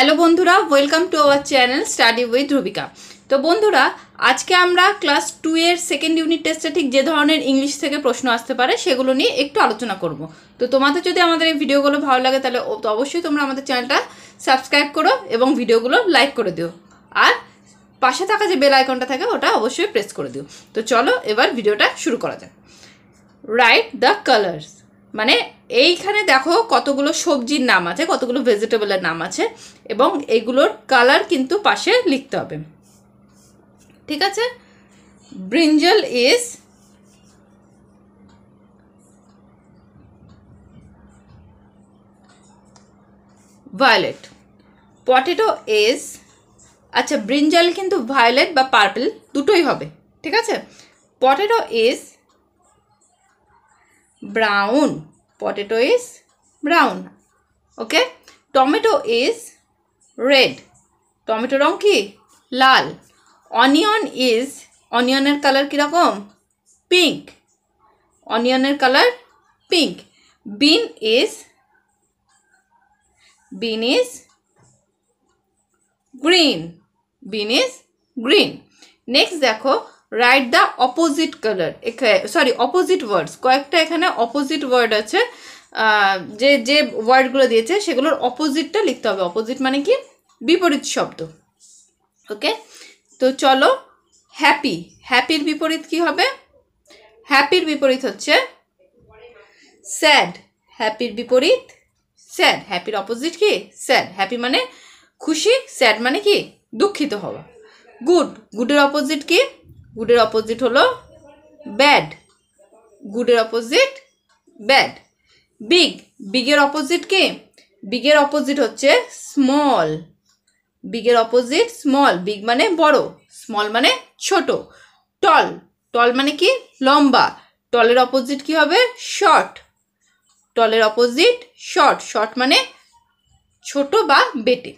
Hello বন্ধুরা, welcome to our channel study with Rubika. তো বন্ধুরা, আজকে আমরা ক্লাস 2 এর সেকেন্ড ইউনিট টেস্টে ঠিক যে ধরনের ইংলিশ থেকে প্রশ্ন আসতে পারে সেগুলো নিয়ে একটু আলোচনা করব। তো তোমাদের যদি আমাদের এই ভিডিওগুলো ভালো লাগে তাহলে অবশ্যই তোমরা আমাদের চ্যানেলটা সাবস্ক্রাইব করো এবং ভিডিওগুলো লাইক করে দিও, আর পাশে থাকা যে বেল আইকনটা থাকে ওটা অবশ্যই প্রেস করে দিও। তো চলো এবার ভিডিওটা শুরু করা যাক। রাইট দ্য কালার্স, মানে এইখানে দেখো কতগুলো সবজির নাম আছে, কতগুলো ভেজিটেবলের নাম আছে এবং এগুলোর কালার কিন্তু পাশে লিখতে হবে। ঠিক আছে? Brinjal is violet, potato is, আচ্ছা ব্রিঞ্জল কিন্তু ভায়োলেট বা পার্পল দুটোই হবে। ঠিক আছে? Potato is brown, potato is brown. Okay, tomato is red, tomato রং কি লাল। অনিয়ন ইজ, অনিয়নের কালার কীরকম পিঙ্ক, অনিয়নের colour pink. Bean is, bean is green, bean is green. Next দেখো, right the opposite colour, sorry opposite words, কয়েকটা এখানে opposite word আছে, যে যে ওয়ার্ডগুলো দিয়েছে সেগুলোর অপোজিটটা লিখতে হবে। অপোজিট মানে কি বিপরীত শব্দ। ওকে, তো চলো। হ্যাপি, হ্যাপির বিপরীত কি হবে? হ্যাপির বিপরীত হচ্ছে স্যাড, হ্যাপির বিপরীত স্যাড। হ্যাপির অপোজিট কি স্যাড, হ্যাপি মানে খুশি, স্যাড মানে কি দুঃখিত হওয়া। গুড, গুডের অপোজিট কি? গুডের অপোজিট হলো ব্যাড, গুডের অপোজিট ব্যাড। বিগ, বিগের অপোজিট কি? বিগের অপোজিট হচ্ছে স্মল, বিগের অপোজিট স্মল। বিগ মানে বড়, স্মল মানে ছোট। টল, টল মানে কি লম্বা, টলের অপোজিট কি হবে? শর্ট, টলের অপোজিট শর্ট, শর্ট মানে ছোট বা বেটে।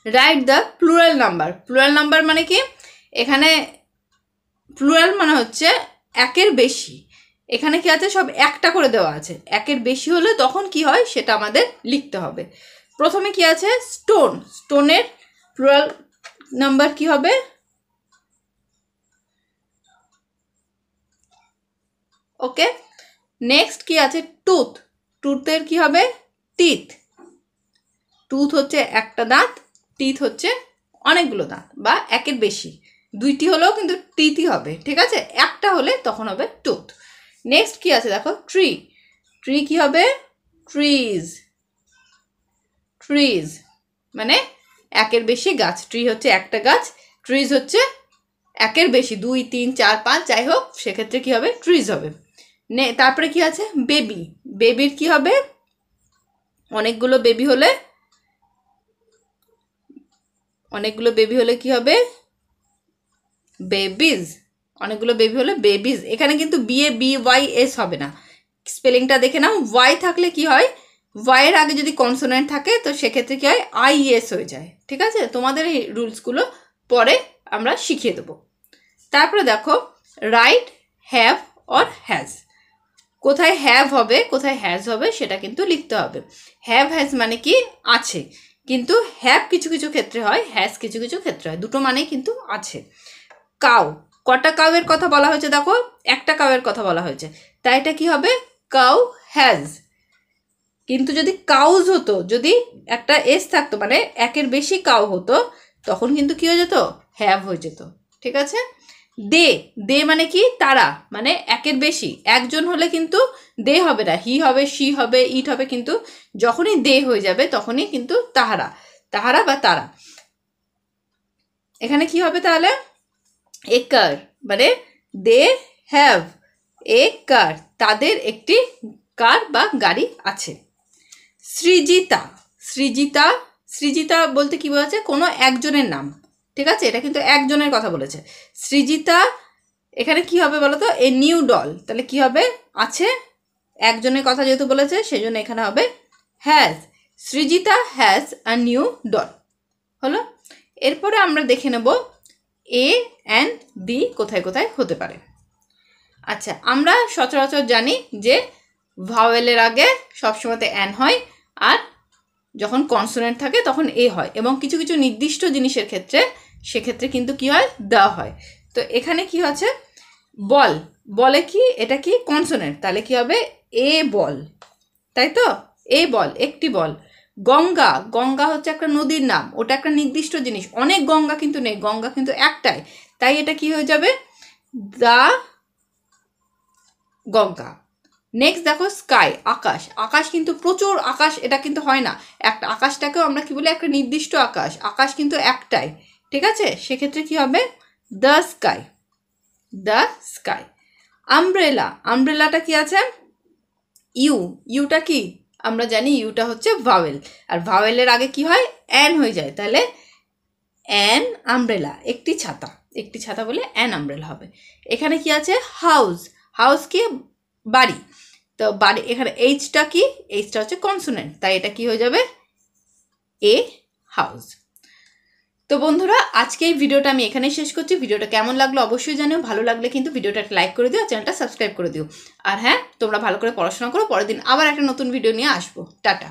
Write the plural number, plural number মানে কি? এখানে প্লুরাল মানে হচ্ছে একের বেশি, এখানে কি আছে সব একটা করে দেওয়া আছে, একের বেশি হলে তখন কি হয় সেটা আমাদের লিখতে হবে। প্রথমে কি আছে? স্টোন, স্টোনের প্লুরাল নাম্বার কি হবে? ওকে, নেক্সট কি আছে? টুথ, টুথের কি হবে? টিথ, টুথ হচ্ছে একটা দাঁত, টিথ হচ্ছে অনেকগুলো দাঁত বা একের বেশি, দুইটি হলেও কিন্তু টিথই হবে। ঠিক আছে? একটা হলে তখন হবে টুথ। নেক্সট কি আছে দেখো? ট্রি, ট্রি কি হবে? ট্রিজ, ট্রিজ মানে একের বেশি গাছ, ট্রি হচ্ছে একটা গাছ, ট্রিজ হচ্ছে একের বেশি, 2 3 4 5 যাই হোক, সেক্ষেত্রে কি হবে? ট্রিজ হবে। তারপরে কি আছে? বেবি, বেবির কি হবে? অনেকগুলো বেবি হলে, অনেকগুলো বেবি হলে কি হবে? বেবিজ, অনেকগুলো বেবি হলে বেবিজ। এখানে কিন্তু BABYS হবে না, স্পেলিংটা দেখে নাও। ওয়াই থাকলে কি হয়? ওয়াইয়ের আগে যদি কনসোনেন্ট থাকে তো সেক্ষেত্রে কি হয়? IES হয়ে যায়। ঠিক আছে? তোমাদের এই রুলসগুলো পরে আমরা শিখিয়ে দেবো। তারপরে দেখো, রাইট হ্যাভ অর হ্যাজ, কোথায় হ্যাভ হবে কোথায় হ্যাজ হবে সেটা কিন্তু লিখতে হবে। হ্যাভ হ্যাজ মানে কি আছে, কিন্তু হ্যাভ কিছু কিছু ক্ষেত্রে হয়, হ্যাজ কিছু কিছু ক্ষেত্রে হয়, দুটো মানেই কিন্তু আছে। কাউ, কটা কাউয়ের কথা বলা হয়েছে দেখো? একটা কাউয়ের কথা বলা হয়েছে, তাই এটা কি হবে? Cow has. কিন্তু যদি কাউজ হতো, যদি একটা এস থাকতো মানে একের বেশি কাউ হতো, তখন কিন্তু কি হয়ে যেত? হ্যাভ হয়ে যেত। ঠিক আছে? দে, দে মানে কি তারা, মানে একের বেশি, একজন হলে কিন্তু দে হবে না, হি হবে, শি হবে, ইট হবে, কিন্তু যখনই দে হয়ে যাবে তখনই কিন্তু তাহারা, তাহারা বা তারা। এখানে কি হবে তাহলে? এ কার, মানে দে হ্যাভ এ কার, তাদের একটি কার বা গাড়ি আছে। সৃজিতা, সৃজিতা, সৃজিতা বলতে কি বলেছে? কোনো একজনের নাম। ঠিক আছে? এটা কিন্তু একজনের কথা বলেছে। সৃজিতা, এখানে কি হবে বলো তো? এ নিউ ডল, তাহলে কি হবে? আছে, একজনের কথা যেহেতু বলেছে সেজন্য এখানে হবে has. Srijita has a new doll হলো। এরপরে আমরা দেখে নেব এ অ্যান্ড বি কোথায় কোথায় হতে পারে। আচ্ছা, আমরা সচরাচর জানি যে ভাওয়েলের আগে সবসময়তে অ্যান হয়, আর যখন কনসোনেন্ট থাকে তখন এ হয়, এবং কিছু কিছু নির্দিষ্ট জিনিসের ক্ষেত্রে সেক্ষেত্রে কিন্তু কি হয়, দেওয়া হয়। তো এখানে কি আছে, বল, বলে কি, এটা কি কনসোনেন্ট, তাহলে কি হবে এ বল, তাই তো, এ বল, একটি বল। গঙ্গা, গঙ্গা হচ্ছে একটা নদীর নাম, ওটা একটা নির্দিষ্ট জিনিস, অনেক গঙ্গা কিন্তু নেই, গঙ্গা কিন্তু একটাই, তাই এটা কি হয়ে যাবে, দা গঙ্গা। নেক্সট দেখো স্কাই, আকাশ, আকাশ কিন্তু প্রচুর আকাশ, এটা কিন্তু হয় না, একটা আকাশটাকেও আমরা কি বলি, একটা নির্দিষ্ট আকাশ, আকাশ কিন্তু একটাই, ঠিক আছে, সেক্ষেত্রে কি হবে, the sky, the sky. Umbrella, আমব্রেলাটা কি আছে, ইউ, ইউটা কি, আমরা জানি ইউটা হচ্ছে ভাওয়েল, আর ভাওয়েলের আগে কি হয়, অ্যান হয়ে যায়, তাহলে অ্যান আমব্রেলা, একটি ছাতা, একটি ছাতা বলে অ্যান আমব্রেলা হবে। এখানে কি আছে, হাউস, হাউস কি, বাড়ি, তো বাড়ি, এখানে এইচটা কি, এইচটা হচ্ছে কনসোনেন্ট, তাই এটা কি হয়ে যাবে, এ হাউস। তো বন্ধুরা, আজকে এই ভিডিওটা আমি এখানেই শেষ করছি। ভিডিওটা কেমন লাগলো অবশ্যই জানিও, ভালো লাগলে কিন্তু ভিডিওটা একটা লাইক করে দিও, চ্যানেলটা সাবস্ক্রাইব করে দিও। আর হ্যাঁ, তোমরা ভালো করে পড়াশোনা করো, পরের দিন আবার একটা নতুন ভিডিও নিয়ে আসবো। টাটা।